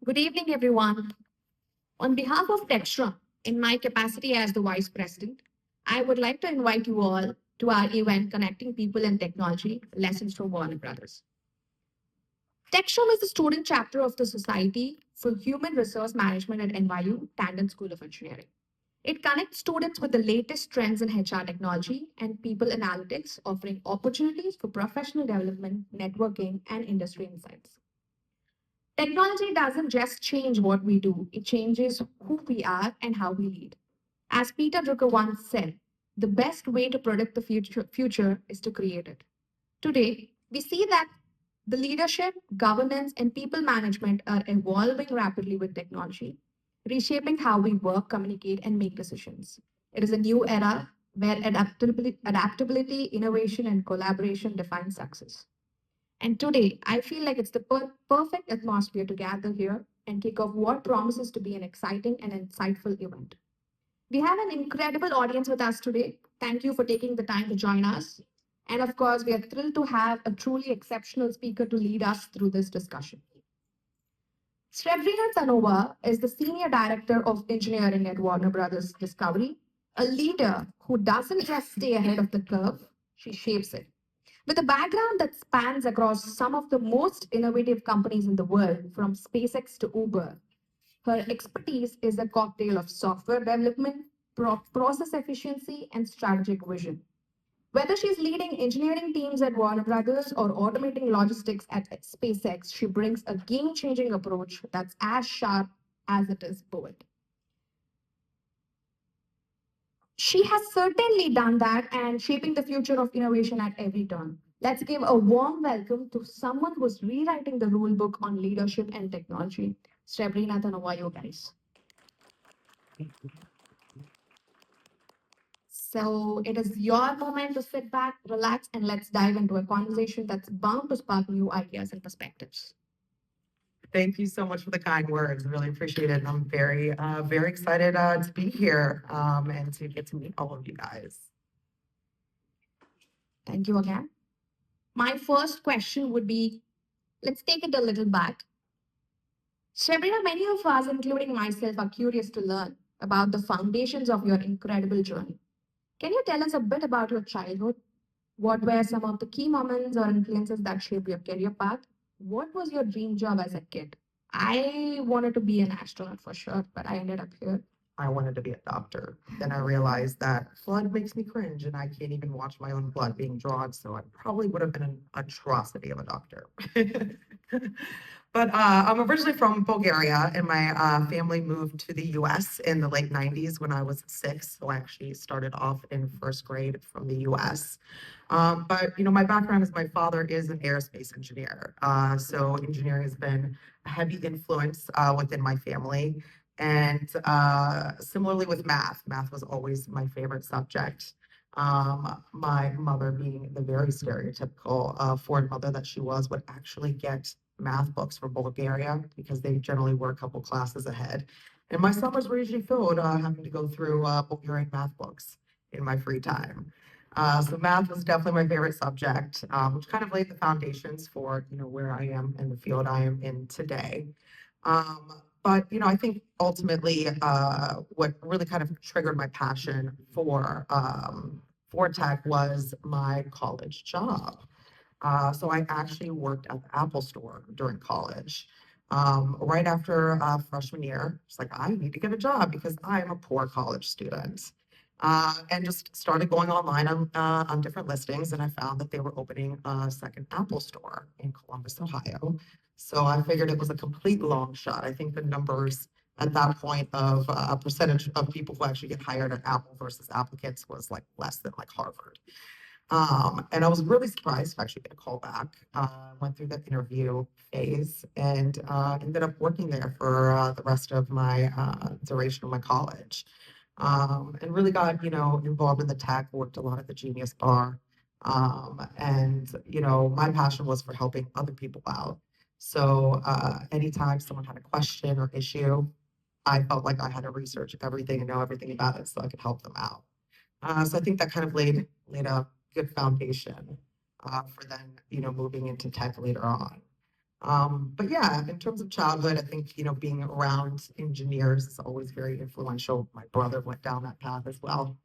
Good evening, everyone. On behalf of TechSHRM, in my capacity as the Vice President, I would like to invite you all to our event Connecting People and Technology Lessons from Warner Brothers. TechSHRM is the student chapter of the Society for Human Resource Management at NYU Tandon School of Engineering. It connects students with the latest trends in HR technology and people analytics, offering opportunities for professional development, networking, and industry insights. Technology doesn't just change what we do, it changes who we are and how we lead. As Peter Drucker once said, the best way to predict the future is to create it. Today, we see that the leadership, governance, and people management are evolving rapidly with technology, reshaping how we work, communicate, and make decisions. It is a new era where adaptability, innovation, and collaboration define success. And today, I feel like it's the perfect atmosphere to gather here and kick off what promises to be an exciting and insightful event. We have an incredible audience with us today. Thank you for taking the time to join us. And of course, we are thrilled to have a truly exceptional speaker to lead us through this discussion. Srebrina Tanova is the Senior Director of Engineering at Warner Brothers Discovery, a leader who doesn't just stay ahead of the curve, she shapes it. With a background that spans across some of the most innovative companies in the world, from SpaceX to Uber, her expertise is a cocktail of software development, process efficiency, and strategic vision. Whether she's leading engineering teams at Warner Brothers or automating logistics at SpaceX, she brings a game changing approach that's as sharp as it is bold. She has certainly done that and shaping the future of innovation at every turn. Let's give a warm welcome to someone who's rewriting the rule book on leadership and technology. Srebrina Tanova, you guys. So it is your moment to sit back, relax, and let's dive into a conversation that's bound to spark new ideas and perspectives. Thank you so much for the kind words. Really appreciate it. And I'm very excited to be here and to get to meet all of you guys. Thank you again. My first question would be, let's take it a little back. Srebrina, many of us, including myself, are curious to learn about the foundations of your incredible journey. Can you tell us a bit about your childhood? What were some of the key moments or influences that shaped your career path? What was your dream job as a kid? I wanted to be an astronaut for sure, but I ended up here. I wanted to be a doctor. Then I realized that blood makes me cringe and I can't even watch my own blood being drawn. So I probably would have been an atrocity of a doctor. But I'm originally from Bulgaria and my family moved to the US in the late 90s when I was 6. So I actually started off in first grade from the US. But my background is my father is an aerospace engineer. So engineering has been a heavy influence within my family. And similarly with math was always my favorite subject. My mother, being the very stereotypical foreign mother that she was, would actually get math books for Bulgaria because they generally were a couple classes ahead. And my summers were usually filled having to go through Bulgarian math books in my free time. So math was definitely my favorite subject, which kind of laid the foundations for where I am and the field I am in today. But I think ultimately what really kind of triggered my passion for tech was my college job. So I actually worked at the Apple store during college. Right after freshman year, it's like, I need to get a job because I'm a poor college student. And just started going online on different listings, and I found that they were opening a second Apple store in Columbus, Ohio. So I figured it was a complete long shot. I think the numbers at that point of a percentage of people who actually get hired at Apple versus applicants was like less than like Harvard. And I was really surprised to actually get a call back. Went through the interview phase and ended up working there for the rest of my duration of my college. And really got, involved in the tech, worked a lot at the Genius Bar. And, my passion was for helping other people out. So anytime someone had a question or issue, I felt like I had to research everything and know everything about it so I could help them out. So I think that kind of laid a good foundation for then, moving into tech later on. But yeah, in terms of childhood, I think, being around engineers is always very influential. My brother went down that path as well.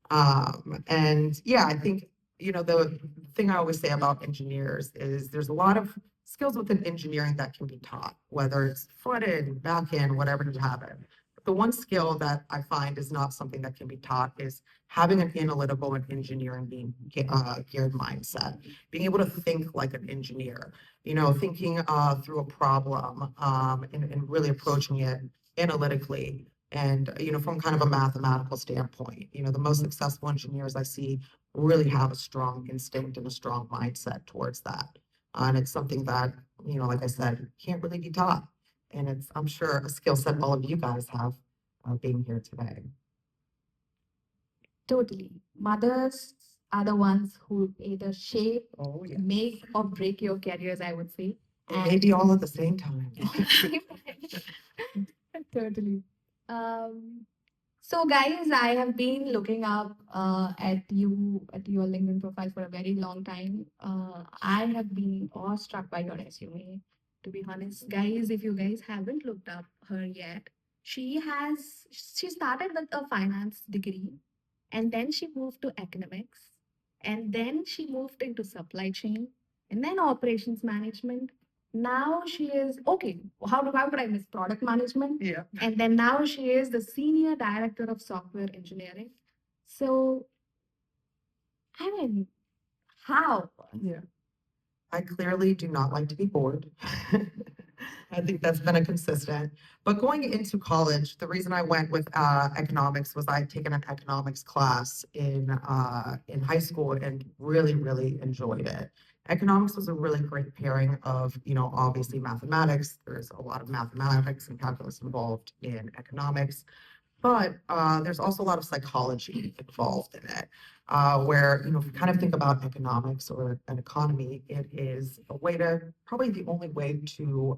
And yeah, I think, the thing I always say about engineers is there's a lot of skills within engineering that can be taught, whether it's front end, back end, whatever you have it. But the one skill that I find is not something that can be taught is having an analytical and engineering geared mindset, being able to think like an engineer, thinking through a problem and really approaching it analytically and from kind of a mathematical standpoint. The most successful engineers I see really have a strong instinct and a strong mindset towards that. And it's something that, like I said, can't really be taught. And it's, I'm sure, a skill set all of you guys have being here today. Totally. Mothers are the ones who either shape, Oh, yeah. make, or break your careers, I would say. And maybe all at the same time. Totally. Um, so, guys, I have been looking up at your LinkedIn profile for a very long time. I have been awestruck by your resume. To be honest, guys, if you guys haven't looked up her yet, she started with a finance degree, and then she moved to economics, and then she moved into supply chain, and then operations management. Now she is okay. How could I miss product management? Yeah. And then now she is the senior director of software engineering. So, I mean, how? Yeah. I clearly do not like to be bored. I think that's been a consistent. But going into college, the reason I went with economics was I'd taken an economics class in high school and really, really enjoyed it. Economics was a really great pairing of, obviously mathematics. There's a lot of mathematics and calculus involved in economics. But there's also a lot of psychology involved in it, where, if you kind of think about economics or an economy, it is a way to, probably the only way to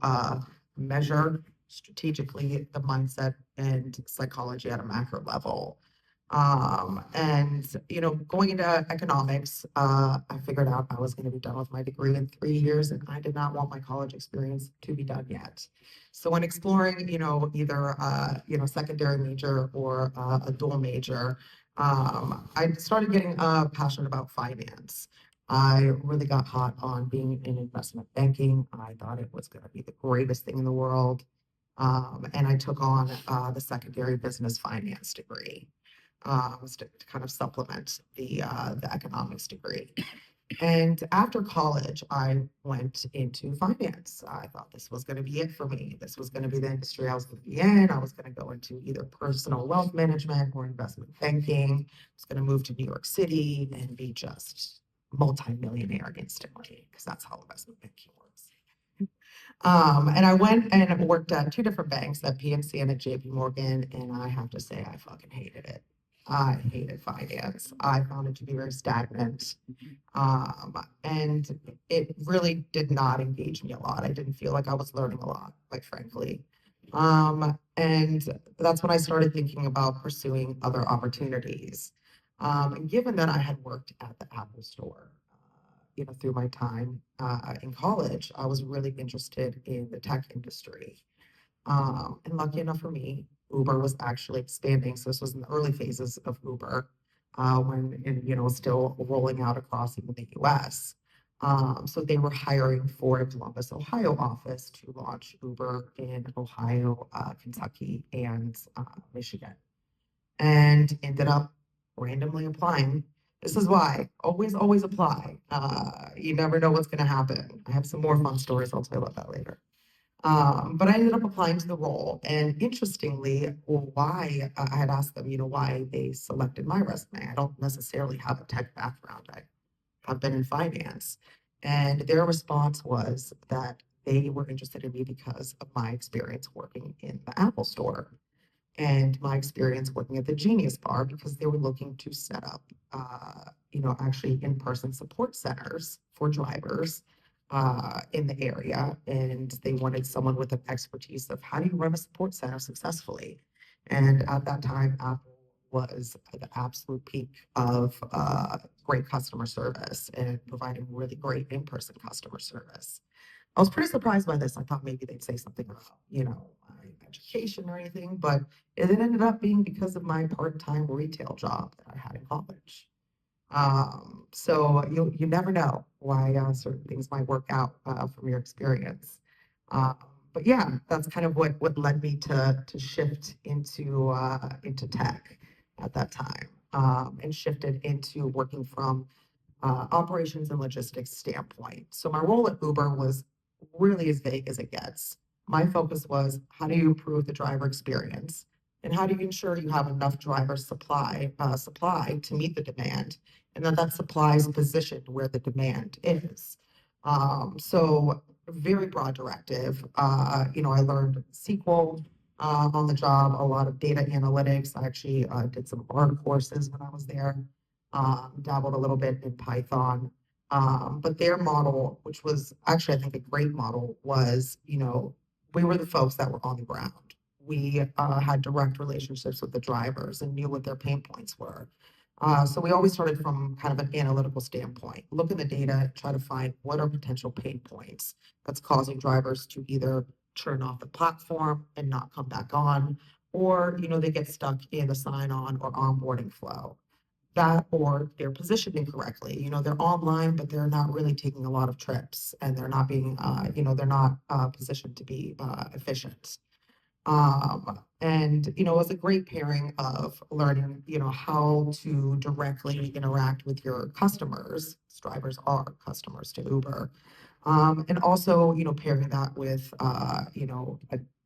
measure strategically the mindset and psychology at a macro level. And, going into economics, I figured out I was going to be done with my degree in 3 years, and I did not want my college experience to be done yet. So when exploring, either, secondary major or a dual major, I started getting passionate about finance. I really got hot on being in investment banking. I thought it was going to be the greatest thing in the world. And I took on the secondary business finance degree was to kind of supplement the economics degree. And after college, I went into finance. I thought this was going to be it for me. This was going to be the industry I was going to be in. I was going to go into either personal wealth management or investment banking. I was going to move to New York City and be just multimillionaire instantly, because that's how investment banking works. And I went and worked at two different banks, at PNC and at JP Morgan, and I have to say I fucking hated it. I hated finance. I found it to be very stagnant. And it really did not engage me a lot. I didn't feel like I was learning a lot, quite frankly. And that's when I started thinking about pursuing other opportunities. And given that I had worked at the Apple Store, through my time in college, I was really interested in the tech industry. And lucky enough for me, Uber was actually expanding. So this was in the early phases of Uber, when, and, still rolling out across even the US. So they were hiring for a Columbus, Ohio office to launch Uber in Ohio, Kentucky, and Michigan, and ended up randomly applying. This is why always apply. You never know what's going to happen. I have some more fun stories. I'll tell you about that later. But I ended up applying to the role. And interestingly, why I had asked them, why they selected my resume. I don't necessarily have a tech background. I have been in finance. And their response was that they were interested in me because of my experience working in the Apple Store and my experience working at the Genius Bar, because they were looking to set up, actually in-person support centers for drivers in the area. And they wanted someone with an expertise of how do you run a support center successfully. And at that time, Apple was at the absolute peak of great customer service and providing really great in-person customer service. I was pretty surprised by this. I thought maybe they'd say something about, my education or anything, but it ended up being because of my part-time retail job that I had in college. So you never know why certain things might work out from your experience. Uh, but yeah, that's kind of what led me to shift into tech at that time, and shifted into working from operations and logistics standpoint. So my role at Uber was really as vague as it gets. My focus was how do you improve the driver experience, and how do you ensure you have enough driver supply to meet the demand, and that supply is positioned where the demand is. So very broad directive. I learned SQL on the job, a lot of data analytics. I actually did some R courses when I was there, dabbled a little bit in Python. But their model, which was actually, I think, a great model, was, we were the folks that were on the ground. We had direct relationships with the drivers and knew what their pain points were. So we always started from kind of an analytical standpoint, look at the data, try to find what are potential pain points that's causing drivers to either turn off the platform and not come back on, or, they get stuck in the sign-on or onboarding flow. That or they're positioned incorrectly. They're online, but they're not really taking a lot of trips and they're not being, they're not positioned to be efficient. And it was a great pairing of learning, how to directly interact with your customers. Drivers are customers to Uber. And also, pairing that with, a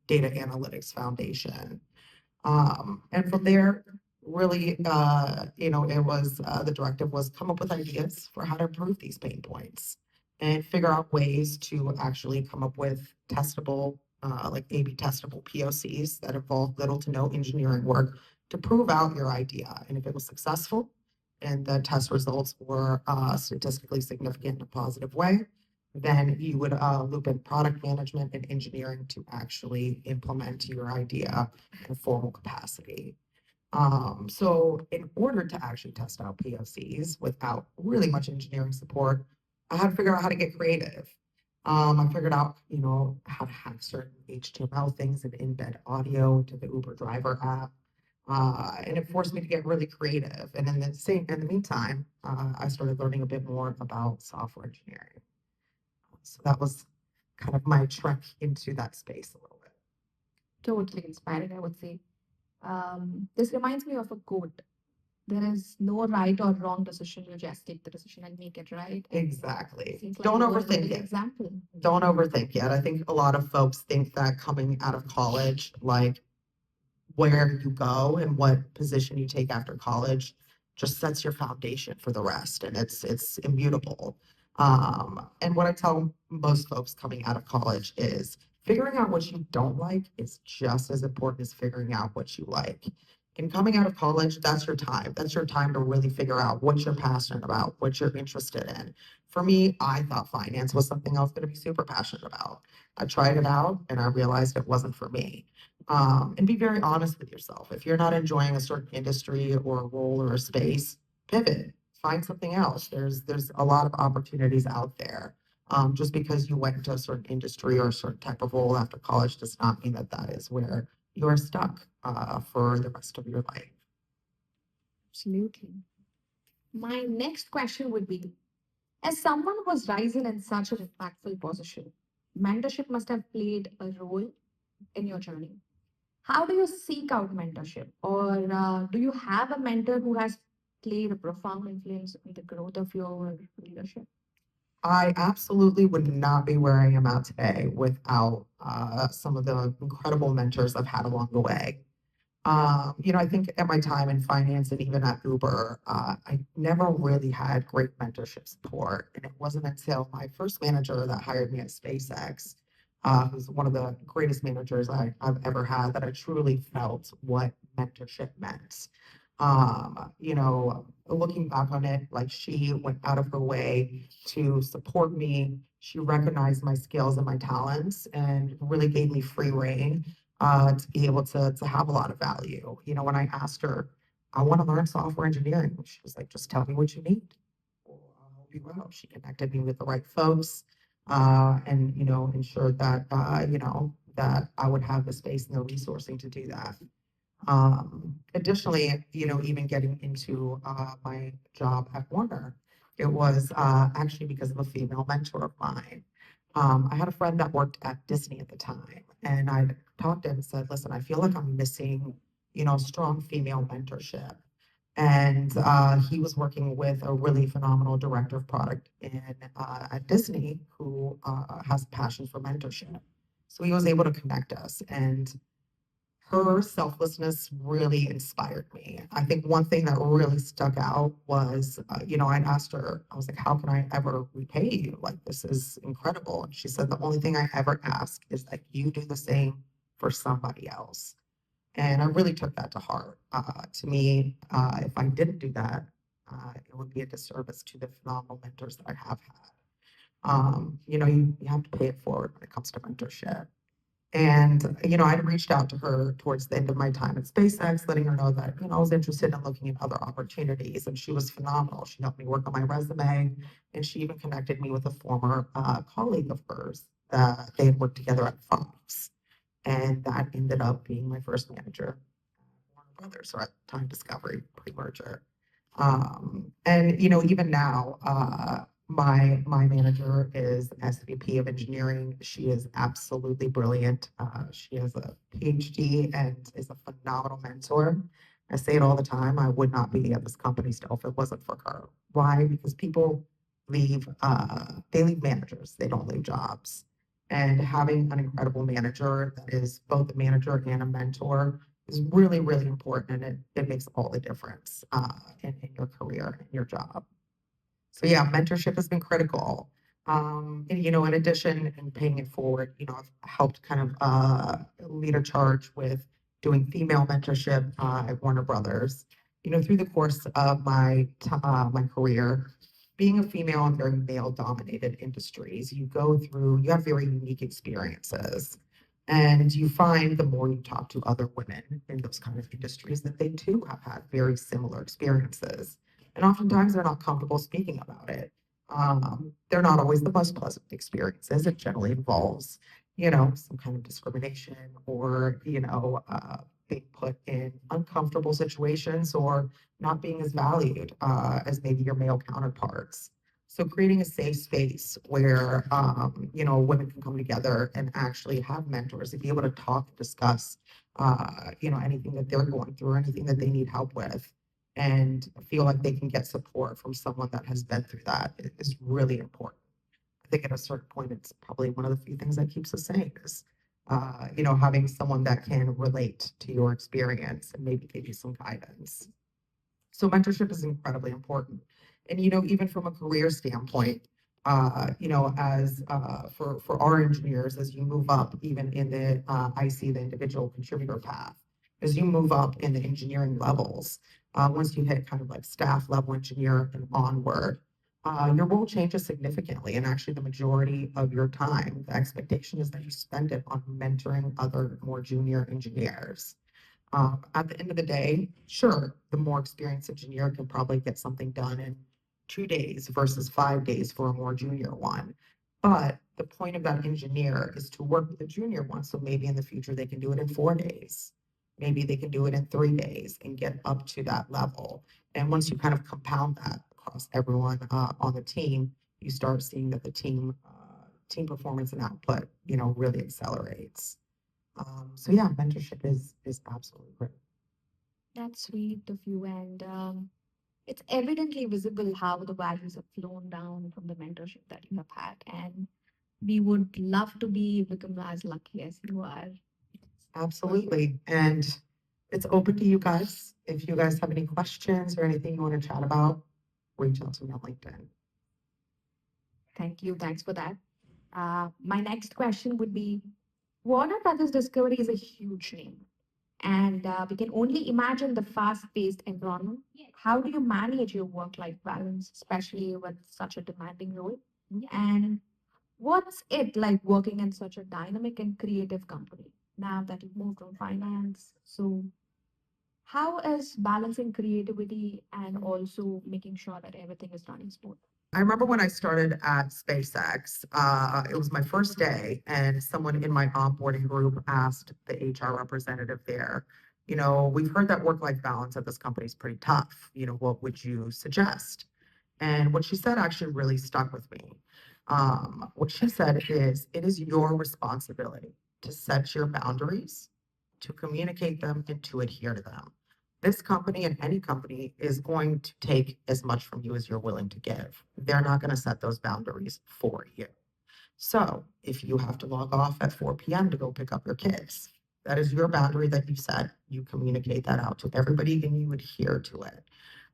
data analytics foundation. And from there, really, it was the directive was come up with ideas for how to improve these pain points and figure out ways to actually come up with testable, like A/B testable POCs that involve little to no engineering work to prove out your idea. And if it was successful and the test results were statistically significant in a positive way, then you would loop in product management and engineering to actually implement your idea in a formal capacity. So in order to actually test out POCs without really much engineering support, I had to figure out how to get creative. I figured out, how to hack certain HTML things and embed audio into the Uber driver app. And it forced me to get really creative. And in the meantime, I started learning a bit more about software engineering. So that was kind of my trek into that space a little bit. Totally inspiring, I would say. This reminds me of a quote. There is no right or wrong decision. You just take the decision and make it right. Exactly. Seems like Don't you were a overthink good it. example. Don't overthink it. I think a lot of folks think that coming out of college, like where you go and what position you take after college just sets your foundation for the rest, and it's immutable. And what I tell most folks coming out of college is figuring out what you don't like is just as important as figuring out what you like. And coming out of college, that's your time. That's your time to really figure out what you're passionate about, what you're interested in. For me, I thought finance was something I was going to be super passionate about. I tried it out and I realized it wasn't for me. And be very honest with yourself. If you're not enjoying a certain industry or a role or a space, pivot, find something else. There's a lot of opportunities out there. Just because you went into a certain industry or a certain type of role after college does not mean that that is where you are stuck for the rest of your life. Absolutely. My next question would be, as someone who was rising in such an impactful position, mentorship must have played a role in your journey. How do you seek out mentorship? Or do you have a mentor who has played a profound influence in the growth of your leadership? I absolutely would not be where I am at today without some of the incredible mentors I've had along the way. I think at my time in finance and even at Uber, I never really had great mentorship support. And it wasn't until my first manager that hired me at SpaceX, who's one of the greatest managers I've ever had, that I truly felt what mentorship meant. Looking back on it, like she went out of her way to support me. She recognized my skills and my talents and really gave me free reign to be able to have a lot of value. When I asked her, I want to learn software engineering, she was like, just tell me what you need. I'll help you out. She connected me with the right folks. and, ensured that, that I would have the space and the resourcing to do that. Additionally, even getting into my job at Warner, it was actually because of a female mentor of mine. I had a friend that worked at Disney at the time, and I talked to him and said, "Listen, I feel like I'm missing, strong female mentorship." And he was working with a really phenomenal director of product at Disney who has a passion for mentorship. So he was able to connect us, and her selflessness really inspired me. I think one thing that really stuck out was, I'd asked her, I was like, how can I ever repay you? Like, this is incredible. And she said, the only thing I ever ask is that you do the same for somebody else. And I really took that to heart. To me, if I didn't do that, it would be a disservice to the phenomenal mentors that I have had. You have to pay it forward when it comes to mentorship. And, I'd reached out to her towards the end of my time at SpaceX, letting her know that, I was interested in looking at other opportunities. And she was phenomenal. She helped me work on my resume. And she even connected me with a former colleague of hers that they had worked together at Fox. And that ended up being my first manager, Warner Brothers, or at the time Discovery pre-merger. And even now, my manager is SVP of engineering. She is absolutely brilliant. She has a PhD and is a phenomenal mentor. I say it all the time. I would not be at this company still if it wasn't for her. Why? Because people they leave managers. They don't leave jobs. And having an incredible manager that is both a manager and a mentor is really, really important. And it makes all the difference in your career and your job. So yeah, mentorship has been critical. And, in addition and paying it forward, I've helped kind of lead a charge with doing female mentorship at Warner Brothers. Through the course of my career, being a female in very male-dominated industries, you have very unique experiences. And you find the more you talk to other women in those kind of industries that they too have had very similar experiences. And oftentimes they're not comfortable speaking about it. They're not always the most pleasant experiences. It generally involves, some kind of discrimination or, being put in uncomfortable situations or not being as valued as maybe your male counterparts. So creating a safe space where, women can come together and actually have mentors and be able to talk and discuss, anything that they're going through, anything that they need help with and feel like they can get support from someone that has been through that is really important. I think at a certain point, it's probably one of the few things that keeps us sane is, having someone that can relate to your experience and maybe give you some guidance. So mentorship is incredibly important. And, even from a career standpoint, as for our engineers, as you move up, even in I see the individual contributor path, as you move up in the engineering levels, once you hit kind of like staff level engineer and onward, your role changes significantly. And actually, the majority of your time, the expectation is that you spend it on mentoring other more junior engineers. At the end of the day, sure, the more experienced engineer can probably get something done in 2 days versus 5 days for a more junior one. But the point of that engineer is to work with the junior one. So maybe in the future they can do it in 4 days. Maybe they can do it in 3 days and get up to that level. And once you kind of compound that across everyone on the team, you start seeing that the team performance and output, really accelerates. So yeah, mentorship is absolutely great. That's sweet of you. And it's evidently visible how the values have flown down from the mentorship that you have had. And we would love to become as lucky as you are. Absolutely. And it's open to you guys. If you guys have any questions or anything you want to chat about, reach out to me on LinkedIn. Thank you. Thanks for that. My next question would be Warner Brothers Discovery is a huge name, and we can only imagine the fast paced environment. How do you manage your work life balance, especially with such a demanding role? And what's it like working in such a dynamic and creative company now that you've moved from finance? So, how is balancing creativity and also making sure that everything is running smooth? I remember when I started at SpaceX, it was my first day, and someone in my onboarding group asked the HR representative there, we've heard that work-life balance at this company is pretty tough. What would you suggest? And what she said actually really stuck with me. What she said is, it is your responsibility to set your boundaries, to communicate them, and to adhere to them. This company and any company is going to take as much from you as you're willing to give. They're not going to set those boundaries for you. So if you have to log off at 4 p.m. to go pick up your kids, that is your boundary that you set. You communicate that out to everybody and you adhere to it.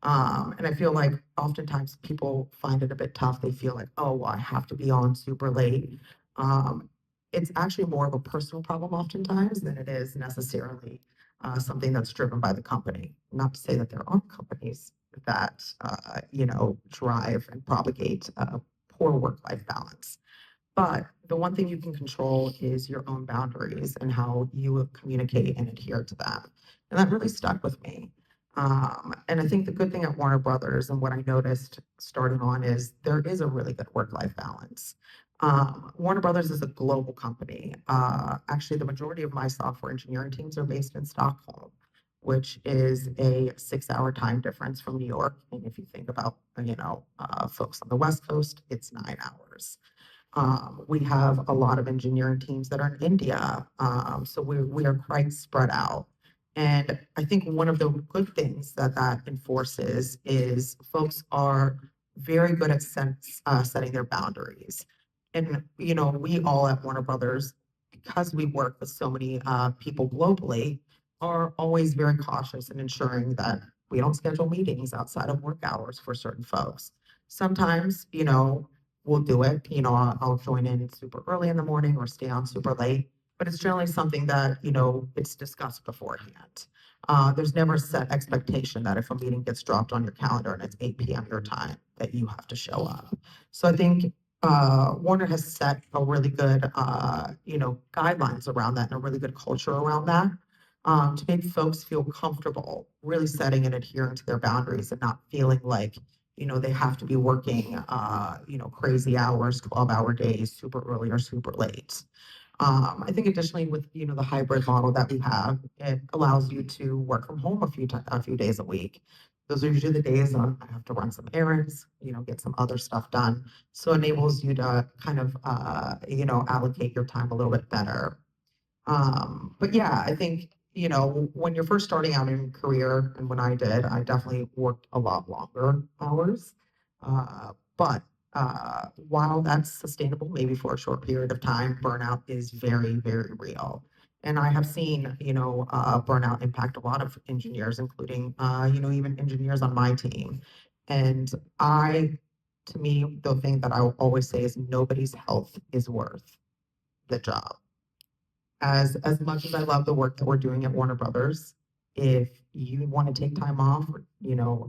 And I feel like oftentimes people find it a bit tough. They feel like, oh, well, I have to be on super late. Um, it's actually more of a personal problem oftentimes than it is necessarily something that's driven by the company. Not to say that there aren't companies that, drive and propagate poor work-life balance. But the one thing you can control is your own boundaries and how you communicate and adhere to them. And that really stuck with me. And I think the good thing at Warner Brothers and what I noticed starting on is there is a really good work-life balance. Warner Brothers is a global company. Actually, the majority of my software engineering teams are based in Stockholm, which is a 6-hour time difference from New York. And if you think about, folks on the West Coast, it's 9 hours. We have a lot of engineering teams that are in India, so we are quite spread out. And I think one of the good things that that enforces is folks are very good at setting their boundaries. And, we all at Warner Brothers, because we work with so many people globally, are always very cautious in ensuring that we don't schedule meetings outside of work hours for certain folks. Sometimes, we'll do it. I'll join in super early in the morning or stay on super late, but it's generally something that, it's discussed beforehand. There's never a set expectation that if a meeting gets dropped on your calendar and it's 8 p.m. your time, that you have to show up. So I think Warner has set a really good, guidelines around that and a really good culture around that. To make folks feel comfortable really setting and adhering to their boundaries and not feeling like they have to be working, crazy hours, 12-hour days, super early or super late. I think additionally with, the hybrid model that we have, it allows you to work from home a few days a week. Those are usually the days I have to run some errands, get some other stuff done. So it enables you to kind of, allocate your time a little bit better. But yeah, I think, when you're first starting out in your career, and when I did, I definitely worked a lot longer hours. But while that's sustainable, maybe for a short period of time, burnout is very, very real. And I have seen, burnout impact a lot of engineers, including, even engineers on my team. And to me, the thing that I will always say is nobody's health is worth the job. As much as I love the work that we're doing at Warner Brothers, if you want to take time off, or,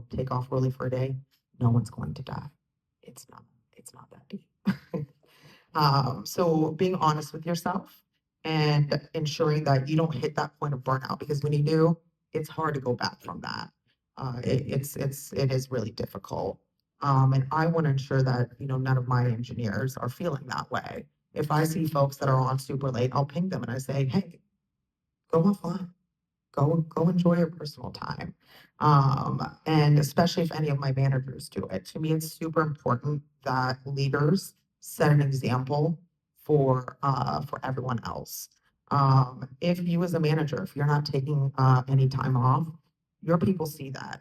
take off early for a day, no one's going to die. It's not, it's not that deep. So being honest with yourself and ensuring that you don't hit that point of burnout, because when you do, it's hard to go back from that. It is really difficult. And I want to ensure that, none of my engineers are feeling that way. If I see folks that are on super late, I'll ping them and I say, hey, go offline. Go enjoy your personal time. And especially if any of my managers do it. To me, it's super important that leaders set an example for everyone else. If you as a manager, if you're not taking any time off, your people see that.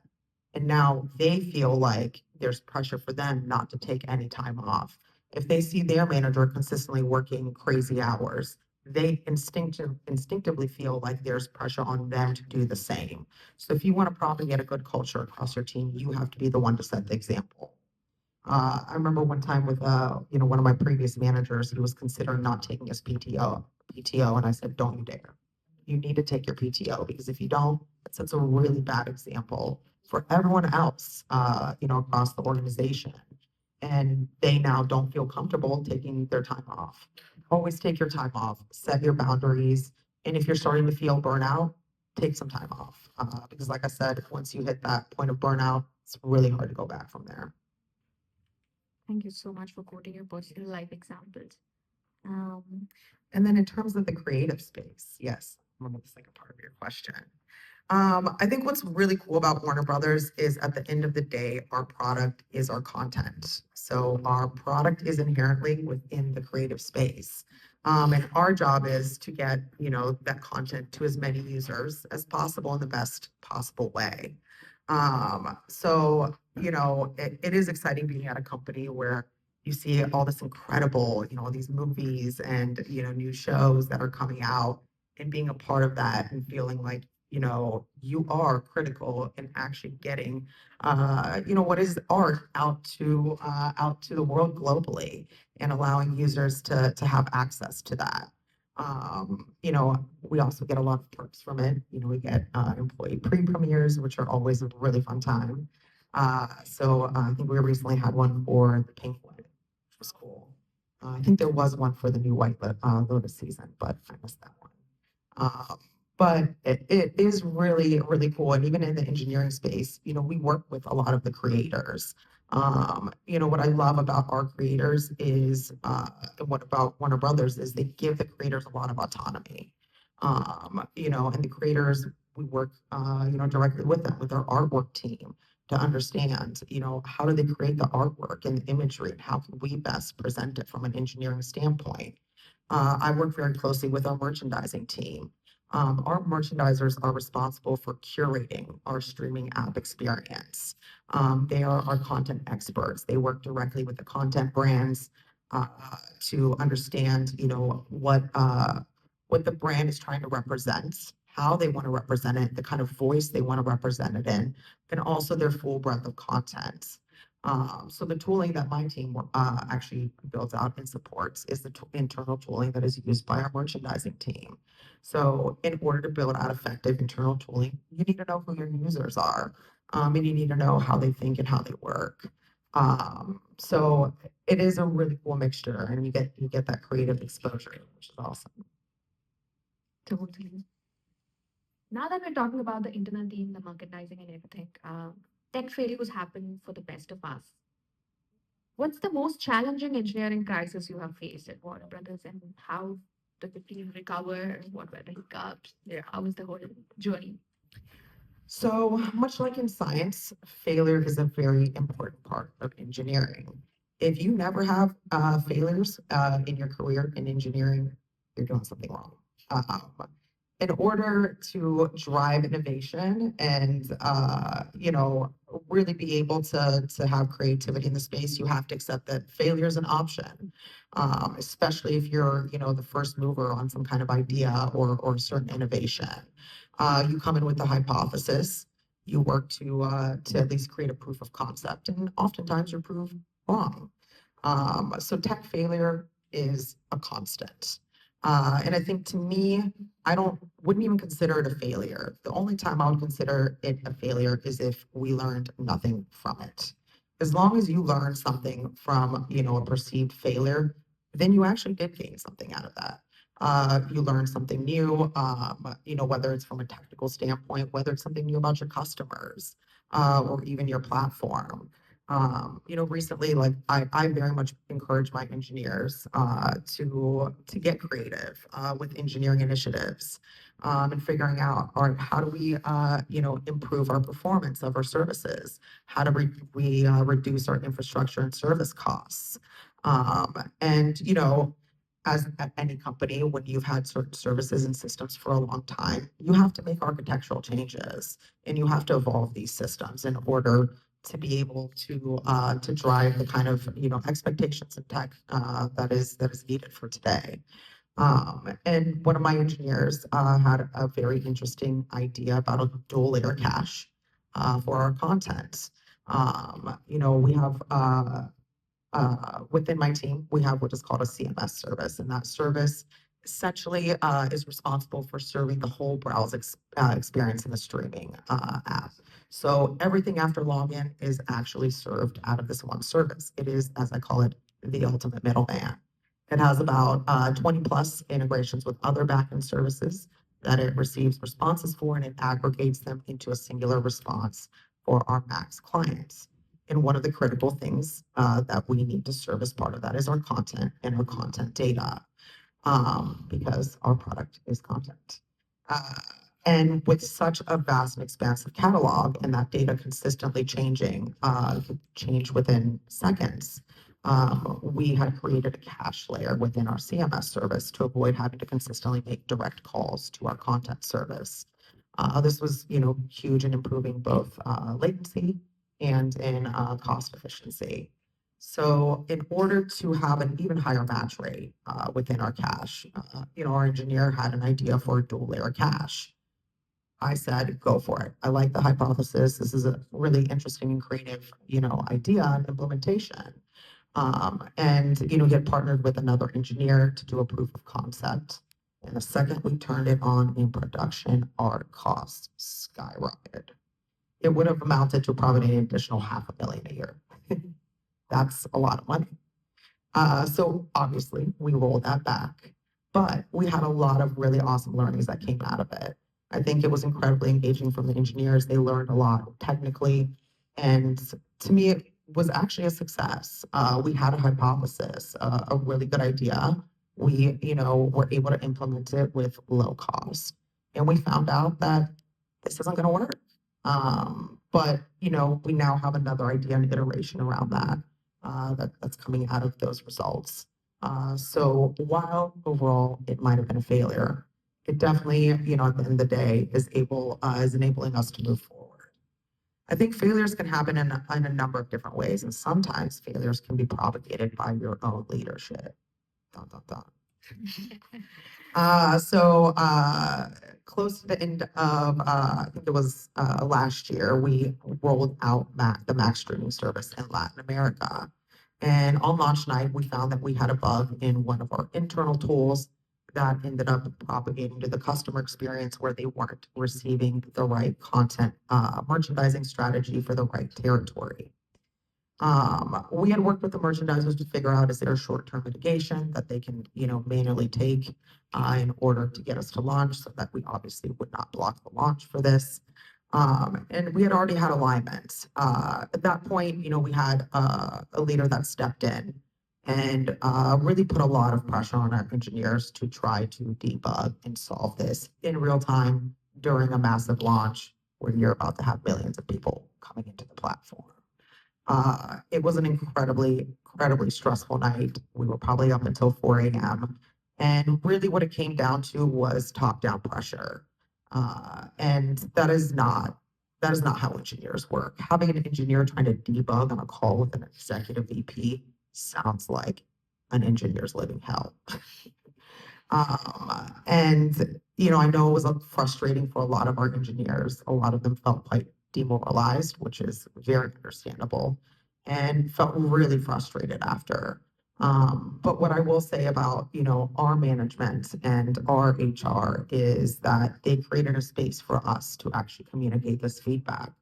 And now they feel like there's pressure for them not to take any time off. If they see their manager consistently working crazy hours, they instinctively feel like there's pressure on them to do the same. So if you want to propagate a good culture across your team, you have to be the one to set the example. I remember one time with one of my previous managers, he was considering not taking his PTO, and I said, don't you dare. You need to take your PTO, because if you don't, it sets a really bad example for everyone else, across the organization. And they now don't feel comfortable taking their time off. Always take your time off, set your boundaries. And if you're starting to feel burnout, take some time off. Because like I said, once you hit that point of burnout, it's really hard to go back from there. Thank you so much for quoting your personal life examples. Um, And then in terms of the creative space, yes, I remember the second part of your question. I think what's really cool about Warner Brothers is at the end of the day, our product is our content. So our product is inherently within the creative space. And our job is to get, that content to as many users as possible in the best possible way. It is exciting being at a company where you see all this incredible, all these movies and, new shows that are coming out and being a part of that and feeling like, you are critical in actually getting, what is art out to the world globally and allowing users to have access to that. We also get a lot of perks from it. We get employee pre-premieres, which are always a really fun time. I think we recently had one for the Penguin, which was cool. I think there was one for the new Lotus season, but I missed that one. Um, but it is really, really cool. And even in the engineering space, we work with a lot of the creators. What I love about our creators is, and what about Warner Brothers is they give the creators a lot of autonomy. And the creators, we work, directly with them, with our artwork team to understand, how do they create the artwork and the imagery and how can we best present it from an engineering standpoint. I work very closely with our merchandising team. Our merchandisers are responsible for curating our streaming app experience. They are our content experts. They work directly with the content brands uh, to understand, what the brand is trying to represent, how they want to represent it, the kind of voice they want to represent it in, and also their full breadth of content. So the tooling that my team actually builds out and supports is the internal tooling that is used by our merchandising team. So in order to build out effective internal tooling, you need to know who your users are, and you need to know how they think and how they work. So it is a really cool mixture, and you get that creative exposure, which is awesome. totally. Now that we're talking about the internal team, the merchandising, and everything, tech failures happen for the best of us. What's the most challenging engineering crisis you have faced at Warner Brothers, and how did the team recover? What were the hiccups? Yeah. How was the whole journey? So much like in science, failure is a very important part of engineering. If you never have failures in your career in engineering, you're doing something wrong. Um, in order to drive innovation and really be able to have creativity in the space, you have to accept that failure is an option, especially if you're the first mover on some kind of idea or certain innovation. You come in with a hypothesis, you work to at least create a proof of concept, and oftentimes you're proved wrong. So tech failure is a constant. And I think to me, wouldn't even consider it a failure. The only time I would consider it a failure is if we learned nothing from it. As long as you learn something from, a perceived failure, then you actually did gain something out of that. You learn something new, whether it's from a technical standpoint, whether it's something new about your customers, or even your platform. Recently, like I very much encourage my engineers to get creative with engineering initiatives and figuring out, all right, how do we improve our performance of our services? How do we reduce our infrastructure and service costs? And as at any company, when you've had certain services and systems for a long time, you have to make architectural changes and you have to evolve these systems in order to be able to drive the kind of expectations in tech that is needed for today. And one of my engineers had a very interesting idea about a dual layer cache for our content. We have within my team, we have what is called a CMS service, and that service essentially is responsible for serving the whole experience in the streaming app. So everything after login is actually served out of this one service. It is, as I call it, the ultimate middleman. It has about 20 plus integrations with other backend services that it receives responses for, and it aggregates them into a singular response for our Max clients. And one of the critical things that we need to serve as part of that is our content and our content data, because our product is content. Uh, and with such a vast and expansive catalog and that data consistently changing, could change within seconds, we had created a cache layer within our CMS service to avoid having to consistently make direct calls to our content service. This was, huge in improving both latency and in cost efficiency. So in order to have an even higher match rate within our cache, our engineer had an idea for a dual layer cache. I said, go for it. I like the hypothesis. This is a really interesting and creative, idea and implementation. He had partnered with another engineer to do a proof of concept. And the second we turned it on in production, our costs skyrocketed. It would have amounted to probably an additional $500,000 a year. That's a lot of money. So obviously we rolled that back, but we had a lot of really awesome learnings that came out of it. I think it was incredibly engaging from the engineers. They learned a lot technically. And to me, it was actually a success. We had a hypothesis, a really good idea. We, were able to implement it with low cost. And we found out that this isn't going to work. But, we now have another idea and iteration around that that's coming out of those results. So while overall it might have been a failure, it definitely, at the end of the day, is enabling us to move forward. I think failures can happen in a number of different ways, and sometimes failures can be propagated by your own leadership. Dun, dun, dun. Close to the end of, I think it was last year, we rolled out the Mac streaming service in Latin America. And on launch night, we found that we had a bug in one of our internal tools that ended up propagating to the customer experience where they weren't receiving the right content merchandising strategy for the right territory. We had worked with the merchandisers to figure out, is there a short-term mitigation that they can, manually take in order to get us to launch so that we obviously would not block the launch for this. And we had already had alignment. At that point, we had a leader that stepped in and really put a lot of pressure on our engineers to try to debug and solve this in real time during a massive launch where you're about to have millions of people coming into the platform. It was an incredibly stressful night. We were probably up until 4 a.m. And really what it came down to was top-down pressure. And that is not how engineers work. Having an engineer trying to debug on a call with an executive VP sounds like an engineer's living hell. I know it was frustrating for a lot of our engineers. A lot of them felt quite demoralized, which is very understandable, and felt really frustrated after. But what I will say about, our management and our HR is that they created a space for us to actually communicate this feedback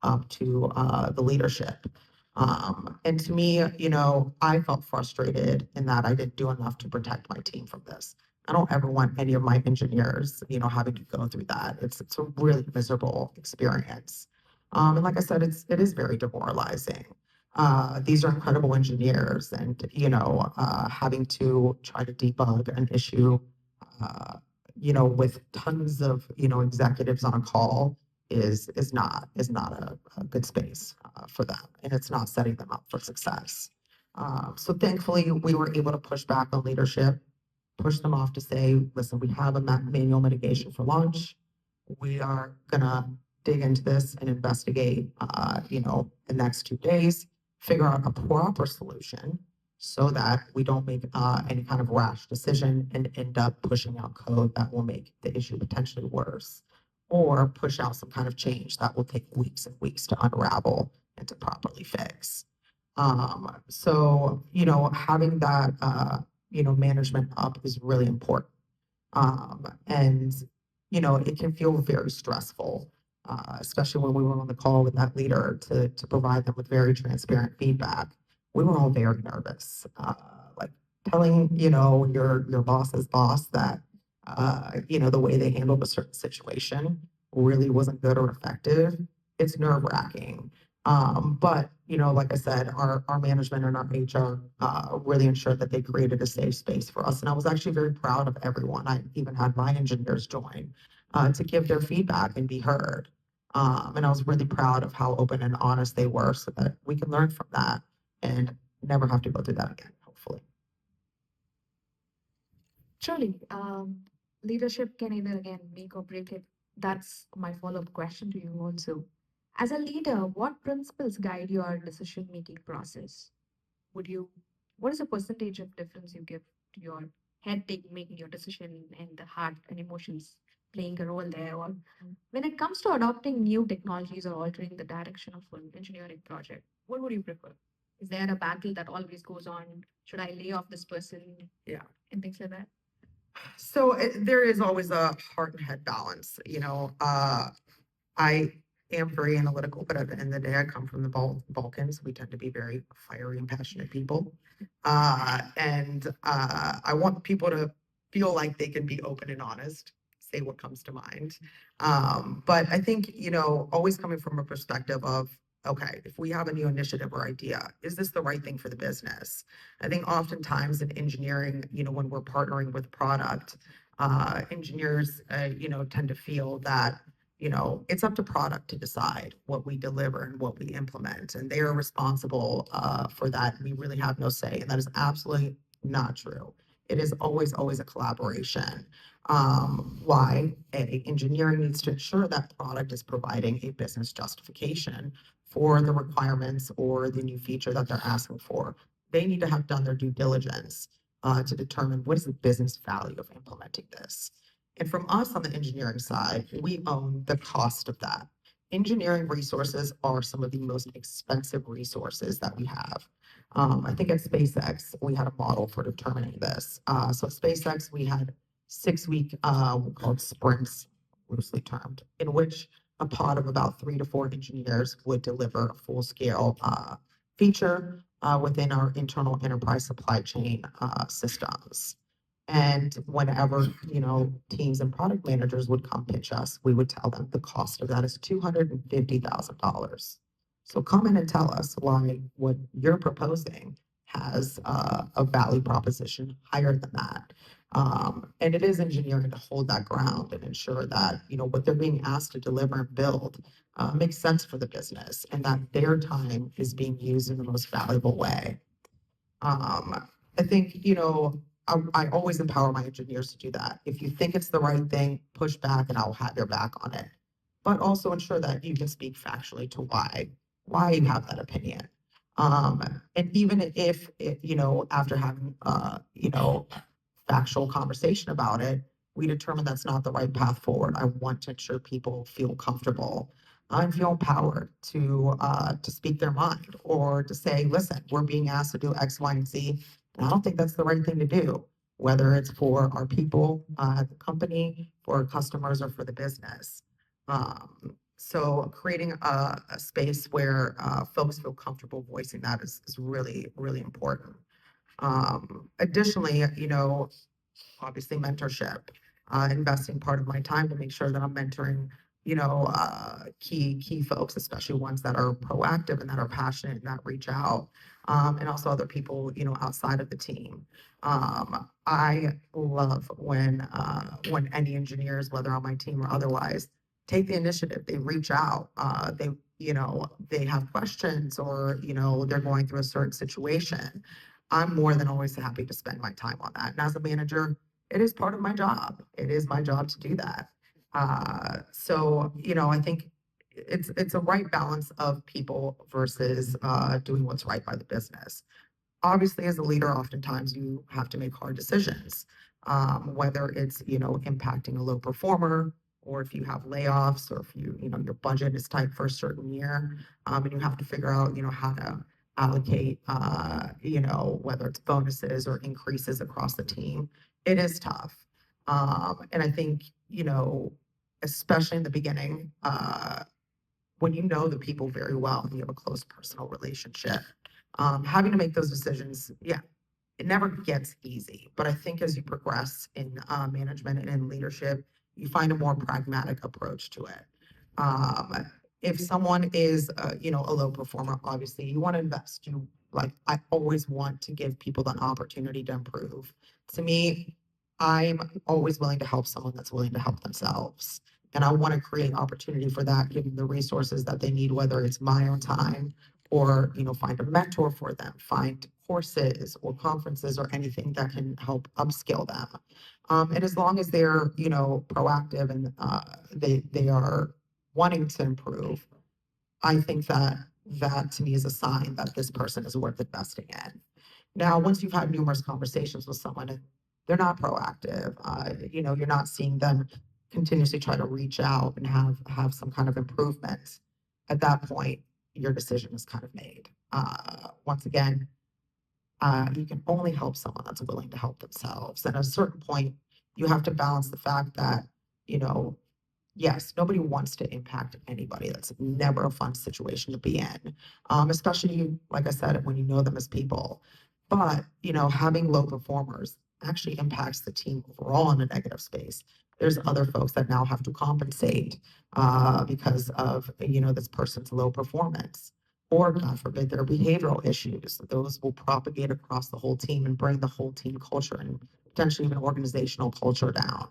up to the leadership. And to me, I felt frustrated in that I didn't do enough to protect my team from this. I don't ever want any of my engineers, having to go through that. It's a really miserable experience. And like I said, it is very demoralizing. These are incredible engineers, and having to try to debug an issue, with tons of executives on a call is not a good space for them, and it's not setting them up for success. So thankfully, we were able to push back on leadership, push them off to say, listen, we have a manual mitigation for launch. We are gonna dig into this and investigate, the next 2 days, figure out a proper solution so that we don't make any kind of rash decision and end up pushing out code that will make the issue potentially worse, or push out some kind of change that will take weeks and weeks to unravel and to properly fix. Having that, management up is really important. And, it can feel very stressful, especially when we were on the call with that leader to provide them with very transparent feedback. We were all very nervous, like telling, your boss's boss that, the way they handled a certain situation really wasn't good or effective. It's nerve wracking. But, like I said, our management and our HR really ensured that they created a safe space for us. And I was actually very proud of everyone. I even had my engineers join to give their feedback and be heard. And I was really proud of how open and honest they were so that we can learn from that and never have to go through that again, hopefully. Truly, leadership can either again make or break it. That's my follow-up question to you also. As a leader, what principles guide your decision-making process? Would you, what is the percentage of difference you give to your head taking making your decision and the heart and emotions playing a role there? Or when it comes to adopting new technologies or altering the direction of an engineering project, what would you prefer? Is there a battle that always goes on? Should I lay off this person? Yeah. And things like that? So there is always a heart and head balance. I am very analytical, but at the end of the day, I come from the Balkans. We tend to be very fiery and passionate people. And I want people to feel like they can be open and honest, say what comes to mind. But I think, always coming from a perspective of, okay, if we have a new initiative or idea, is this the right thing for the business? I think oftentimes in engineering, when we're partnering with product, engineers, tend to feel that it's up to product to decide what we deliver and what we implement, and they are responsible for that. We really have no say, and that is absolutely not true. It is always a collaboration. Why? Engineering needs to ensure that product is providing a business justification for the requirements or the new feature that they're asking for. They need to have done their due diligence to determine what is the business value of implementing this. And from us on the engineering side, we own the cost of that. Engineering resources are some of the most expensive resources that we have. I think at SpaceX, we had a model for determining this. So at SpaceX, we had 6-week called sprints, loosely termed, in which a pod of about 3 to 4 engineers would deliver a full scale feature within our internal enterprise supply chain systems. And whenever, teams and product managers would come pitch us, we would tell them the cost of that is $250,000. So come in and tell us why what you're proposing has a value proposition higher than that. And it is engineering to hold that ground and ensure that, what they're being asked to deliver and build makes sense for the business and that their time is being used in the most valuable way. I think, I always empower my engineers to do that. If you think it's the right thing, push back and I'll have your back on it. But also ensure that you can speak factually to why you have that opinion. And even if it, after having, factual conversation about it, we determine that's not the right path forward. I want to ensure people feel comfortable and feel empowered to speak their mind or to say, listen, we're being asked to do X, Y, and Z. And I don't think that's the right thing to do, whether it's for our people at the company, for our customers, or for the business. So creating a space where folks feel comfortable voicing that is really, really important. Additionally, obviously mentorship, investing part of my time to make sure that I'm mentoring, key folks, especially ones that are proactive and that are passionate and that reach out, and also other people, outside of the team. I love when any engineers, whether on my team or otherwise, take the initiative. They reach out. They have questions or, they're going through a certain situation. I'm more than always happy to spend my time on that. And as a manager, it is part of my job. It is my job to do that. So, I think it's a right balance of people versus doing what's right by the business. Obviously, as a leader, oftentimes you have to make hard decisions, whether it's, impacting a low performer or if you have layoffs or if your budget is tight for a certain year, and you have to figure out, how to allocate, whether it's bonuses or increases across the team. It is tough. And I think, especially in the beginning, when you know the people very well and you have a close personal relationship, having to make those decisions, yeah, it never gets easy. But I think as you progress in management and in leadership, you find a more pragmatic approach to it. Um, if someone is, a low performer, obviously you want to invest. I always want to give people the opportunity to improve. To me, I'm always willing to help someone that's willing to help themselves. And I want to create opportunity for that, give them the resources that they need, whether it's my own time or, find a mentor for them, find courses or conferences or anything that can help upskill them. And as long as they're, proactive and they are wanting to improve, I think that to me is a sign that this person is worth investing in. Now, once you've had numerous conversations with someone and they're not proactive, you're not seeing them continuously try to reach out and have some kind of improvement. At that point, your decision is kind of made. Once again, you can only help someone that's willing to help themselves. And at a certain point, you have to balance the fact that, you know, yes, nobody wants to impact anybody. That's never a fun situation to be in, especially, like I said, when you know them as people. But, having low performers actually impacts the team overall in a negative space. There's other folks that now have to compensate because of, this person's low performance. Or, God forbid, there are behavioral issues. Those will propagate across the whole team and bring the whole team culture and potentially even organizational culture down.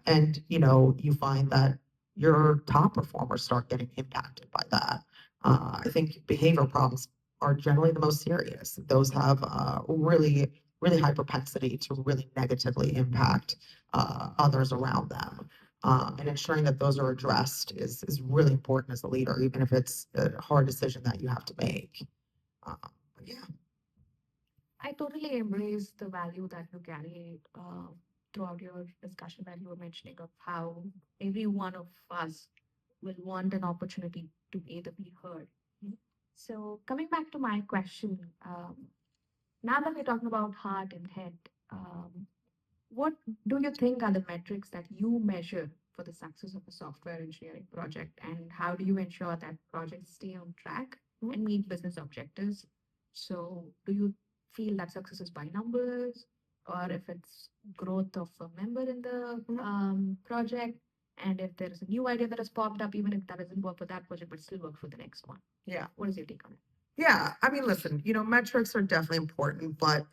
And you find that your top performers start getting impacted by that. I think behavioral problems are generally the most serious. Those have really, really high propensity to really negatively impact others around them. And ensuring that those are addressed is really important as a leader, even if it's a hard decision that you have to make. But yeah. I totally embrace the value that you carry throughout your discussion that you were mentioning of how every one of us will want an opportunity to either be heard. So, coming back to my question, now that we're talking about heart and head, what do you think are the metrics that you measure for the success of a software engineering project, and how do you ensure that projects stay on track and meet business objectives? So, do you feel that success is by numbers, or if it's growth of a member in the project, and if there is a new idea that has popped up, even if that doesn't work for that project, but still work for the next one? Yeah. What is your take on it? Yeah, I mean, listen, metrics are definitely important, but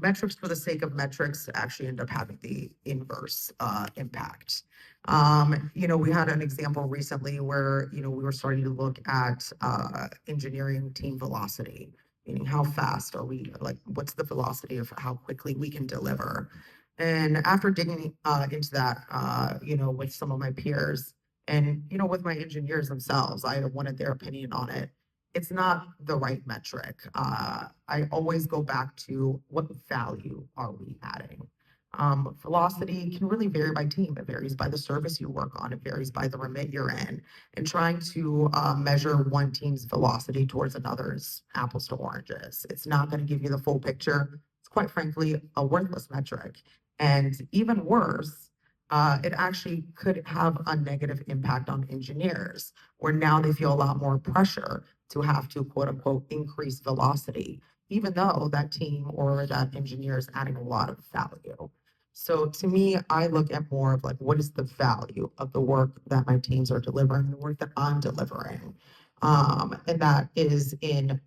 metrics for the sake of metrics actually end up having the inverse impact. We had an example recently where we were starting to look at engineering team velocity, meaning how fast are we, like, what's the velocity of how quickly we can deliver. And after digging into that, with some of my peers and with my engineers themselves, I wanted their opinion on it. It's not the right metric. I always go back to what value are we adding? Velocity can really vary by team. It varies by the service you work on. It varies by the remit you're in. And trying to measure one team's velocity towards another's apples to oranges. It's not going to give you the full picture. It's quite frankly a worthless metric. And even worse, it actually could have a negative impact on engineers, where now they feel a lot more pressure to have to quote unquote increase velocity, even though that team or that engineer is adding a lot of value. So to me, I look at more of like, what is the value of the work that my teams are delivering, the work that I'm delivering? And that is in,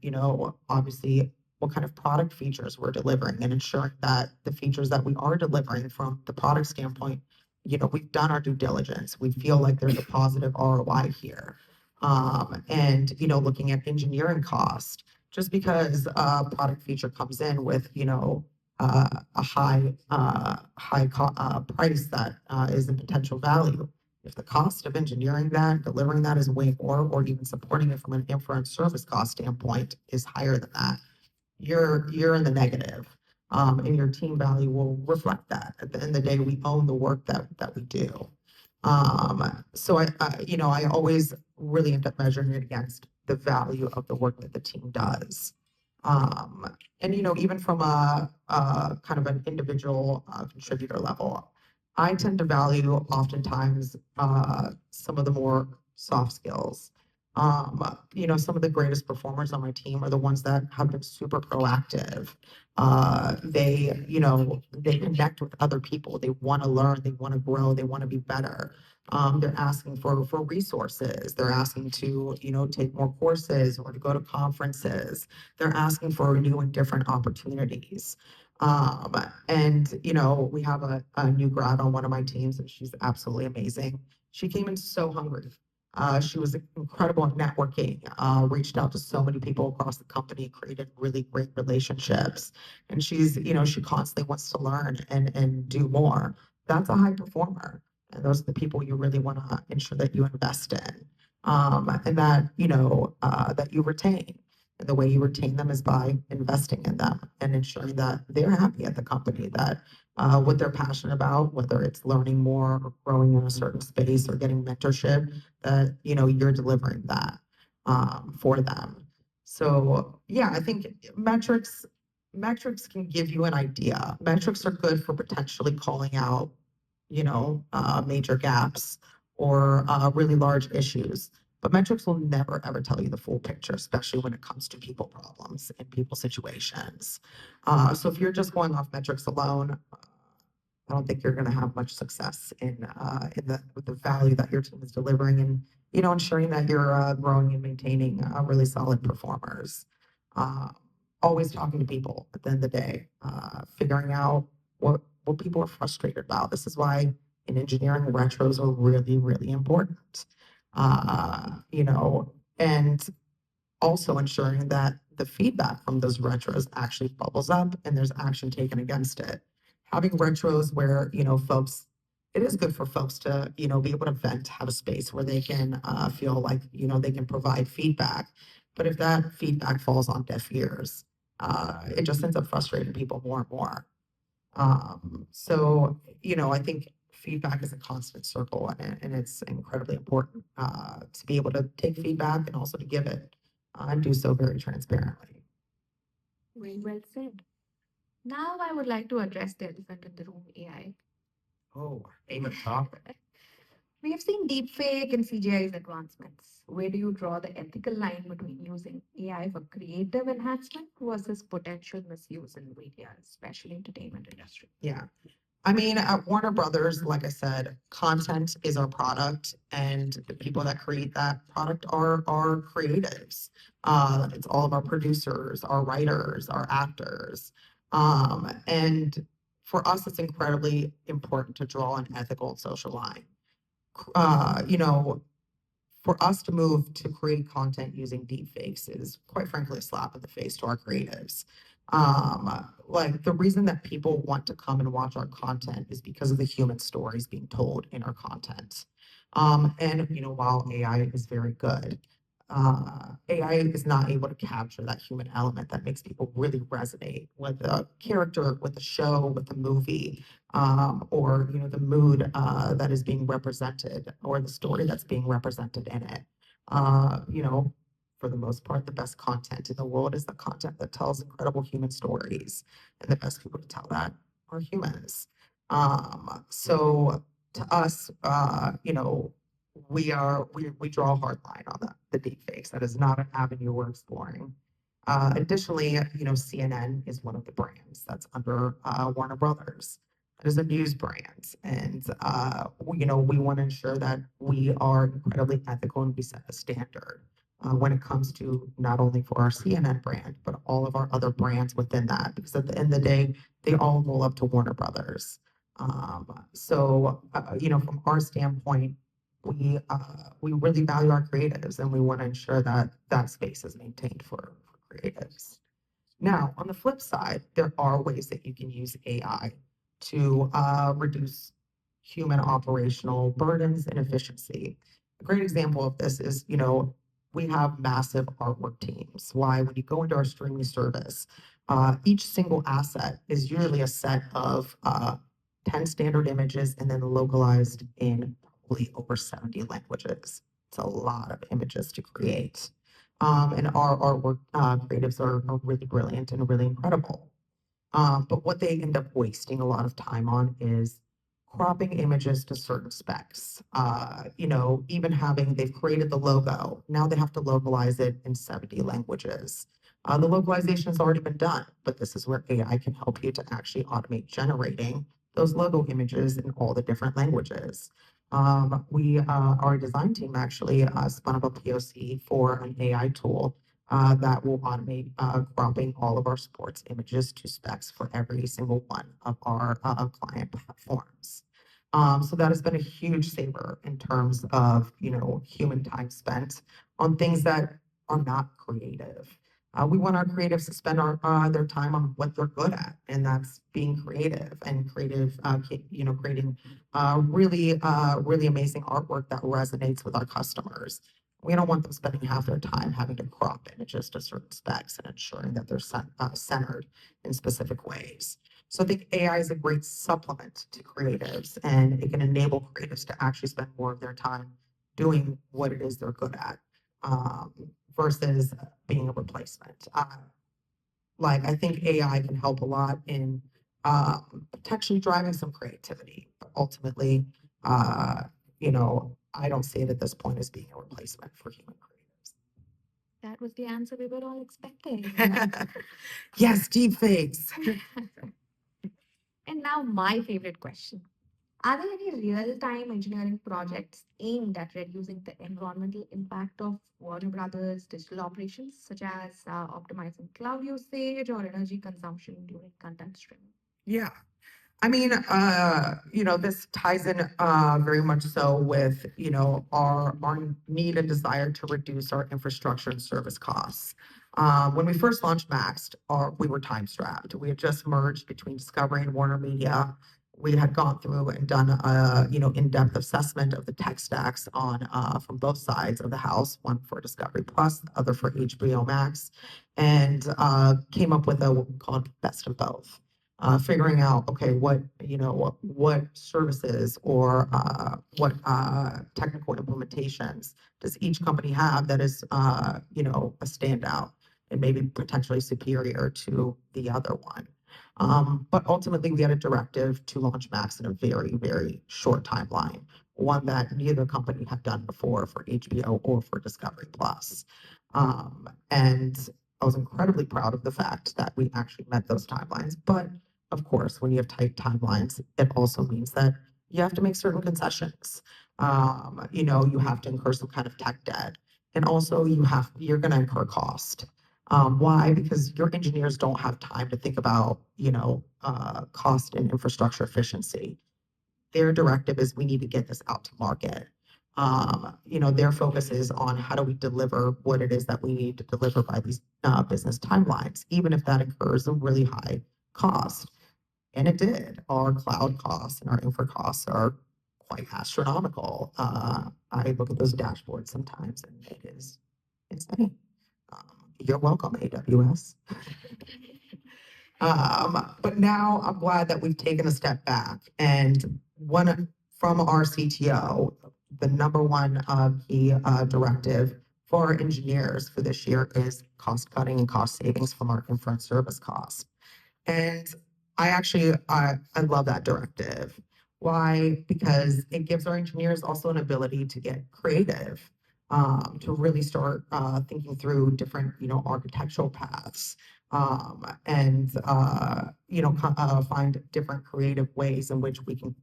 obviously what kind of product features we're delivering and ensuring that the features that we are delivering from the product standpoint, we've done our due diligence. We feel like there's a positive ROI here. And looking at engineering cost, just because a product feature comes in with a high price that is the potential value. If the cost of engineering that, delivering that is way more, or even supporting it from an inference service cost standpoint is higher than that, you're in the negative. And your team value will reflect that. At the end of the day, we own the work that we do. So I always really end up measuring it against the value of the work that the team does. And even from a kind of an individual contributor level, I tend to value oftentimes some of the more soft skills. Some of the greatest performers on my team are the ones that have been super proactive. They connect with other people. They want to learn, they want to grow, they want to be better. They're asking for resources. They're asking to, take more courses or to go to conferences. They're asking for new and different opportunities. We have a new grad on one of my teams, and she's absolutely amazing. She came in so hungry. She was incredible at networking, reached out to so many people across the company, created really great relationships. And she constantly wants to learn and do more. That's a high performer. And those are the people you really want to ensure that you invest in, and that you retain. And the way you retain them is by investing in them and ensuring that they're happy at the company, that what they're passionate about, whether it's learning more or growing in a certain space or getting mentorship, that you're delivering that for them. So yeah, I think metrics can give you an idea. Metrics are good for potentially calling out major gaps or really large issues. But metrics will never ever tell you the full picture, especially when it comes to people problems and people situations. So if you're just going off metrics alone, I don't think you're going to have much success in the with the value that your team is delivering, and ensuring that you're growing and maintaining really solid performers. Uh, Always talking to people at the end of the day, figuring out what people are frustrated about. This is why in engineering retros are really really important. And also ensuring that the feedback from those retros actually bubbles up and there's action taken against it. Having retros where, it is good for folks to, be able to vent, have a space where they can feel like, they can provide feedback. But if that feedback falls on deaf ears, it just ends up frustrating people more and more. I think feedback is a constant circle, and it's incredibly important to be able to take feedback and also to give it and do so very transparently. Very well said. Now I would like to address the elephant in the room, AI. Oh, favorite topic. We have seen deepfake and CGI's advancements. Where do you draw the ethical line between using AI for creative enhancement versus potential misuse in media, especially entertainment industry? Yeah. I mean, at Warner Brothers, like I said, content is our product, and the people that create that product are creatives. It's all of our producers, our writers, our actors. And for us, it's incredibly important to draw an ethical and social line. Uh, you know, for us to move to create content using deepfakes is quite frankly a slap in the face to our creatives. Like the reason that people want to come and watch our content is because of the human stories being told in our content. And while AI is very good, AI is not able to capture that human element that makes people really resonate with the character, with the show, with the movie, or the mood that is being represented, or the story that's being represented in it. Uh, you know, for the most part, the best content in the world is the content that tells incredible human stories, and the best people to tell that are humans. So to us, we draw a hard line on the deep fakes. That is not an avenue we're exploring. Additionally, CNN is one of the brands that's under Warner Brothers. It is a news brand, and we want to ensure that we are incredibly ethical and we set a standard when it comes to not only for our CNN brand, but all of our other brands within that. Because at the end of the day, they all roll up to Warner Brothers. From our standpoint, we really value our creatives, and we want to ensure that that space is maintained for creatives. Now, on the flip side, there are ways that you can use AI to reduce human operational burdens and efficiency. A great example of this is, we have massive artwork teams. Why? When you go into our streaming service, each single asset is usually a set of 10 standard images and then localized in probably over 70 languages. It's a lot of images to create. And our artwork creatives are really brilliant and really incredible. But what they end up wasting a lot of time on is cropping images to certain specs. Even they've created the logo. Now they have to localize it in 70 languages. The localization has already been done, but this is where AI can help you to actually automate generating those logo images in all the different languages. Our design team actually spun up a POC for an AI tool that will automate cropping all of our sports images to specs for every single one of our client platforms. So that has been a huge saver in terms of, human time spent on things that are not creative. We want our creatives to spend their time on what they're good at, and that's being creative and creating really amazing artwork that resonates with our customers. We don't want them spending half their time having to crop images to certain specs and ensuring that they're centered in specific ways. So I think AI is a great supplement to creatives, and it can enable creatives to actually spend more of their time doing what it is they're good at, um, versus being a replacement. I think AI can help a lot in potentially driving some creativity, but ultimately, I don't see it at this point as being a replacement for human That was the answer we were all expecting. creatives. Yes, deep fakes. And now, my favorite question. Are there any real-time engineering projects aimed at reducing the environmental impact of Warner Brothers digital operations, such as optimizing cloud usage or energy consumption during content streaming? Yeah. I mean, this ties in very much so with, our need and desire to reduce our infrastructure and service costs. When we first launched Maxed, we were time strapped. We had just merged between Discovery and Warner Media. We had gone through and done a, in-depth assessment of the tech stacks from both sides of the house, one for Discovery Plus, the other for HBO Max, and came up with what we called best of both. Figuring out, okay, what services or what technical implementations does each company have that is, a standout and maybe potentially superior to the other one. But ultimately, we had a directive to launch Max in a very, very short timeline, one that neither company had done before for HBO or for Discovery Plus. And I was incredibly proud of the fact that we actually met those timelines. But of course, when you have tight timelines, it also means that you have to make certain concessions. You have to incur some kind of tech debt, and also you're going to incur cost. Why? Because your engineers don't have time to think about, cost and infrastructure efficiency. Their directive is we need to get this out to market. Their focus is on how do we deliver what it is that we need to deliver by these business timelines, even if that incurs a really high cost. And it did. Our cloud costs and our infra costs are quite astronomical. I look at those dashboards sometimes and it is insane. You're welcome, AWS. But now I'm glad that we've taken a step back, and one from our CTO, the number one key directive for our engineers for this year is cost cutting and cost savings from our inference service costs. And I love that directive. Why? Because it gives our engineers also an ability to get creative, to really start thinking through different, architectural paths, and find different creative ways in which we can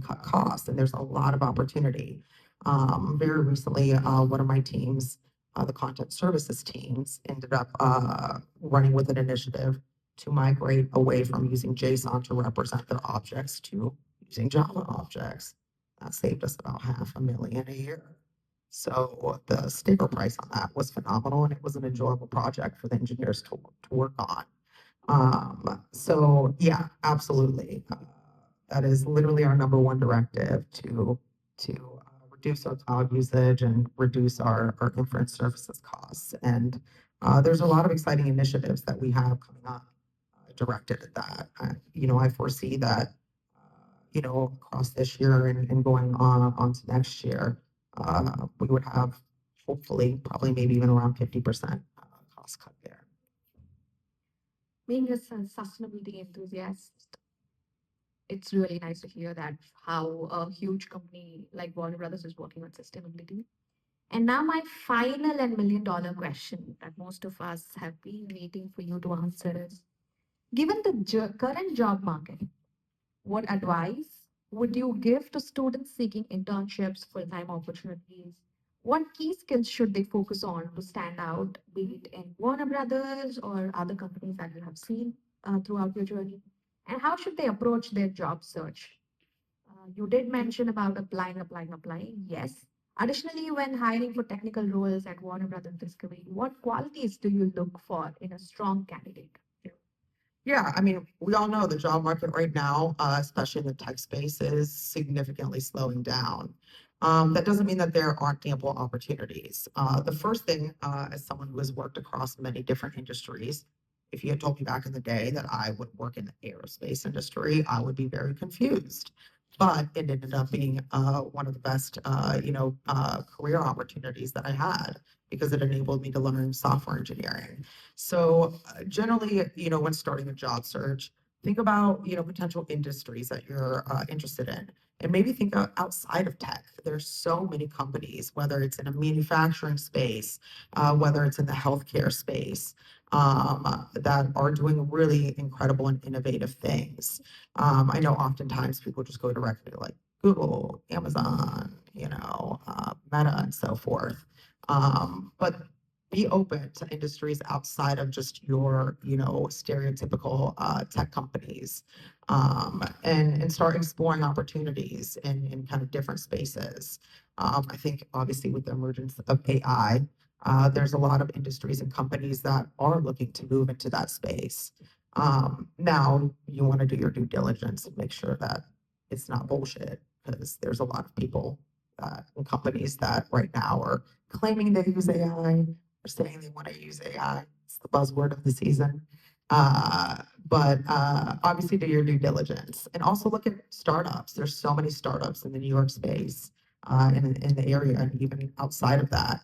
cut costs. And there's a lot of opportunity. Very recently, one of my teams, the content services teams, ended up running with an initiative to migrate away from using JSON to represent their objects to using Java objects. That saved us about $500,000 a year. So the sticker price on that was phenomenal, and it was an enjoyable project for the engineers to work on. So yeah, absolutely. That is literally our number one directive to reduce our cloud usage and reduce our inference services costs. And there's a lot of exciting initiatives that we have coming up directed at that. I foresee that, across this year and going on to next year, we would have hopefully probably maybe even around 50% cost cut there. Being a sustainability enthusiast, It's really nice to hear that how a huge company like Warner Brothers is working on sustainability. And now, my final and $1 million question that most of us have been waiting for you to answer is, given the current job market, what advice would you give to students seeking internships, full time opportunities? What key skills should they focus on to stand out, be it in Warner Brothers or other companies that you have seen throughout your journey? And how should they approach their job search? You did mention about applying. Yes. Additionally, when hiring for technical roles at Warner Brothers Discovery, what qualities do you look for in a strong candidate? Yeah, I mean, we all know the job market right now, especially in the tech space, is significantly slowing down. That doesn't mean that there aren't ample opportunities. The first thing, as someone who has worked across many different industries, if you had told me back in the day that I would work in the aerospace industry, I would be very confused. But it ended up being one of the best, career opportunities that I had because it enabled me to learn software engineering. So generally, when starting a job search, think about, potential industries that you're interested in. And maybe think outside of tech. There's so many companies, whether it's in a manufacturing space, whether it's in the healthcare space, that are doing really incredible and innovative things. I know oftentimes people just go directly to like Google, Amazon, Meta, and so forth. But be open to industries outside of just your, stereotypical tech companies, and start exploring opportunities in kind of different spaces. I think obviously with the emergence of AI, there's a lot of industries and companies that are looking to move into that space. Now you want to do your due diligence and make sure that it's not bullshit because there's a lot of people and companies that right now are claiming they use AI, are saying they want to use AI. It's the buzzword of the season. But obviously, do your due diligence and also look at startups. There's so many startups in the New York space, in the area, and even outside of that.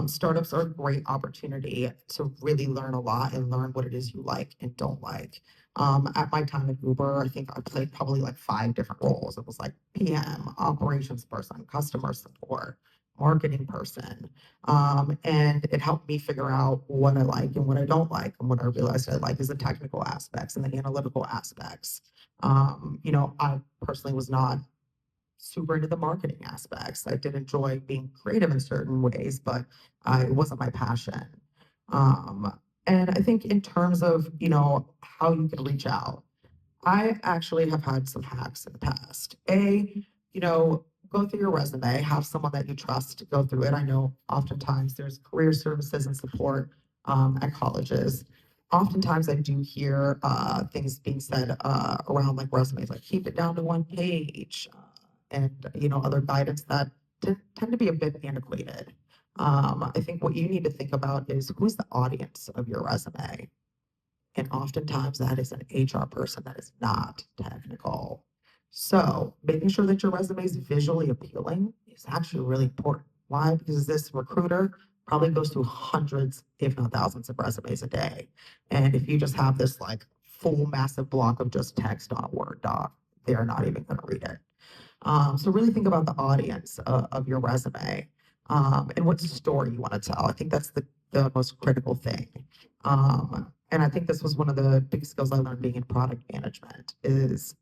Startups are a great opportunity to really learn a lot and learn what it is you like and don't like. At my time at Uber, I think I played probably like 5 different roles. It was like PM, operations person, customer support, marketing person. And it helped me figure out what I like and what I don't like. And what I realized I like is the technical aspects and the analytical aspects. I personally was not super into the marketing aspects. I did enjoy being creative in certain ways, but it wasn't my passion. And I think in terms of, how you can reach out, I actually have had some hacks in the past. Go through your resume, have someone that you trust go through it. I know oftentimes there's career services and support at colleges. Oftentimes I do hear things being said around like resumes, like keep it down to one page, and other guidance that tend to be a bit antiquated. I think what you need to think about is who's the audience of your resume, and oftentimes that is an HR person that is not technical. So making sure that your resume is visually appealing is actually really important. Why? Because this recruiter probably goes through hundreds, if not thousands of resumes a day. And if you just have this like full massive block of just text on a Word doc, they're not even going to read it. So really think about the audience of your resume, and what story you want to tell. I think that's the most critical thing. And I think this was one of the big skills I learned being in product management is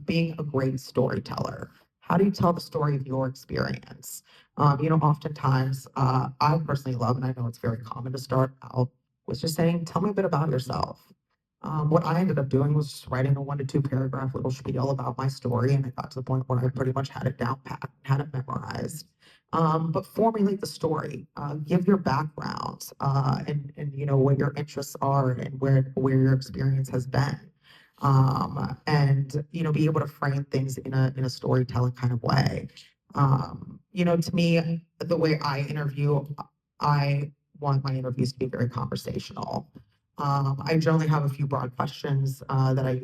being a great storyteller. How do you tell the story of your experience? Oftentimes, I personally love, and I know it's very common to start out with just saying, tell me a bit about yourself. What I ended up doing was just writing a 1 to 2 paragraph little spiel about my story, and it got to the point where I pretty much had it down pat, had it memorized. But formulate the story, give your background, and what your interests are and where your experience has been, and be able to frame things in a storytelling kind of way. To me, the way I interview, I want my interviews to be very conversational. I generally have a few broad questions that I,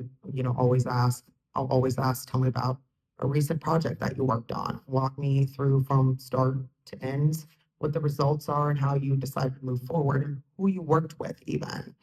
always ask. I'll always ask, tell me about a recent project that you worked on. Walk me through from start to end what the results are and how you decide to move forward and who you worked with even.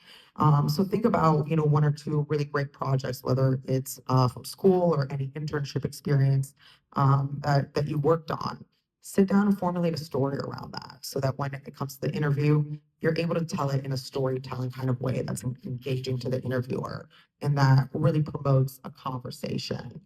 So think about, one or two really great projects, whether it's from school or any internship experience that you worked on. Sit down and formulate a story around that so that when it comes to the interview, you're able to tell it in a storytelling kind of way that's engaging to the interviewer and that really promotes a conversation.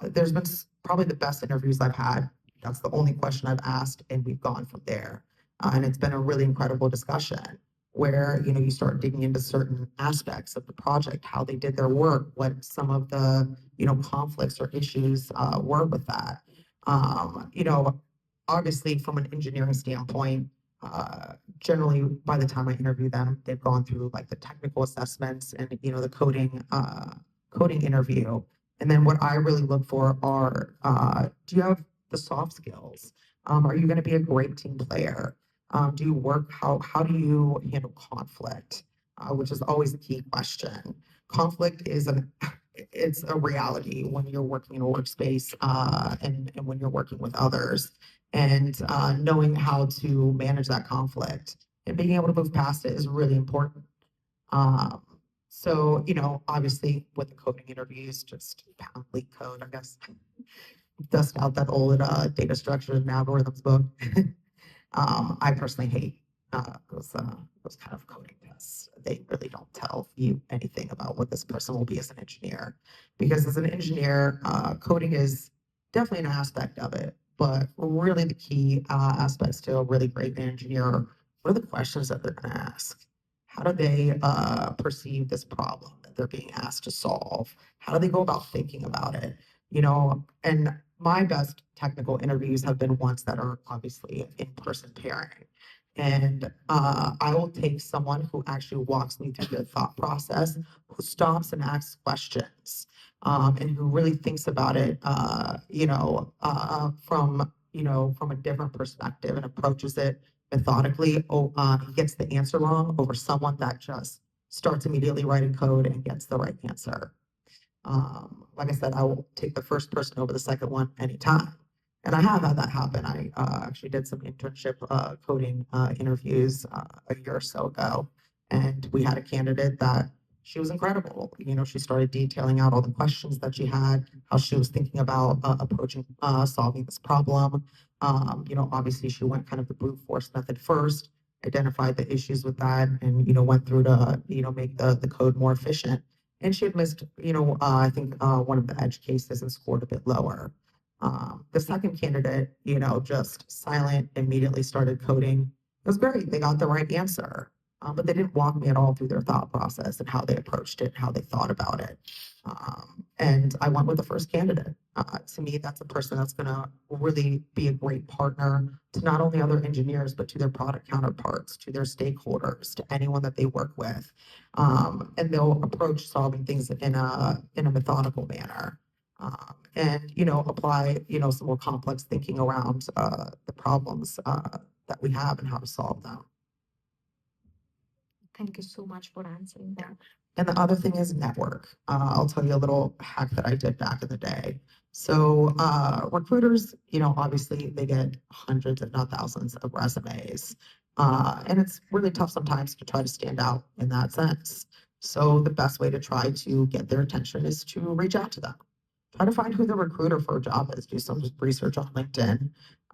There's been probably the best interviews I've had. That's the only question I've asked, and we've gone from there. And it's been a really incredible discussion where you start digging into certain aspects of the project, how they did their work, what some of the conflicts or issues were with that. Obviously from an engineering standpoint, generally by the time I interview them, they've gone through like the technical assessments and the coding interview. And then what I really look for are, do you have the soft skills? Are you going to be a great team player? Do you work, how do you handle conflict? Which is always a key question. Conflict is it's a reality when you're working in a workspace and when you're working with others. And knowing how to manage that conflict and being able to move past it is really important. Um, so, obviously with the coding interviews, just pound leak code, I guess, dust out that old data structures and algorithms book. I personally hate those kind of coding tests. They really don't tell you anything about what this person will be as an engineer. Because as an engineer, coding is definitely an aspect of it, but really the key aspects to a really great engineer are what are the questions that they're going to ask? How do they perceive this problem that they're being asked to solve? How do they go about thinking about it? And my best technical interviews have been ones that are obviously in-person pairing. And I will take someone who actually walks me through their thought process, who stops and asks questions, and who really thinks about it, from a different perspective and approaches it methodically. He gets the answer wrong over someone that just starts immediately writing code and gets the right answer. Like I said, I will take the first person over the second one anytime. And I have had that happen. I actually did some internship coding interviews a year or so ago. And we had a candidate that she was incredible. She started detailing out all the questions that she had, how she was thinking about approaching solving this problem. Obviously she went kind of the brute force method first, identified the issues with that, and went through to make the code more efficient. And she had missed, I think one of the edge cases and scored a bit lower. The second candidate, just silent, immediately started coding. It was great. They got the right answer, but they didn't walk me at all through their thought process and how they approached it, how they thought about it. And I went with the first candidate. To me, that's a person that's going to really be a great partner to not only other engineers, but to their product counterparts, to their stakeholders, to anyone that they work with. And they'll approach solving things in a methodical manner. And apply some more complex thinking around the problems that we have and how to solve them. Thank you so much for answering that. And the other thing is network. I'll tell you a little hack that I did back in the day. So recruiters, obviously they get hundreds, if not thousands, of resumes. And it's really tough sometimes to try to stand out in that sense. So the best way to try to get their attention is to reach out to them. Try to find who the recruiter for a job is. Do some research on LinkedIn.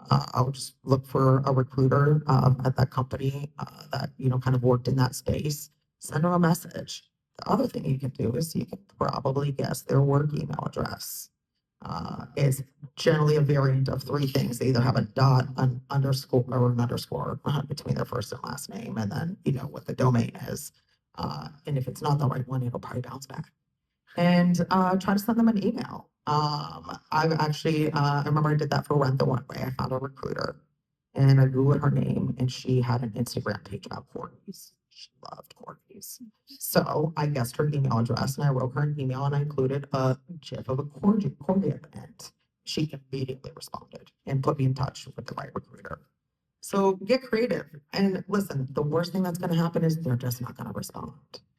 I'll just look for a recruiter at that company that kind of worked in that space. Send them a message. The other thing you can do is you can probably guess their work email address. It's generally a variant of three things. They either have a dot, an underscore, or an underscore between their first and last name, and then what the domain is. And if it's not the right one, it'll probably bounce back. And try to send them an email. I've actually, I remember I did that for Rent the One Way. I found a recruiter and I Googled her name and she had an Instagram page about corgis. She loved corgis. So I guessed her email address and I wrote her an email and I included a GIF of a corgi event. She immediately responded and put me in touch with the right recruiter. So get creative and listen, the worst thing that's going to happen is they're just not going to respond.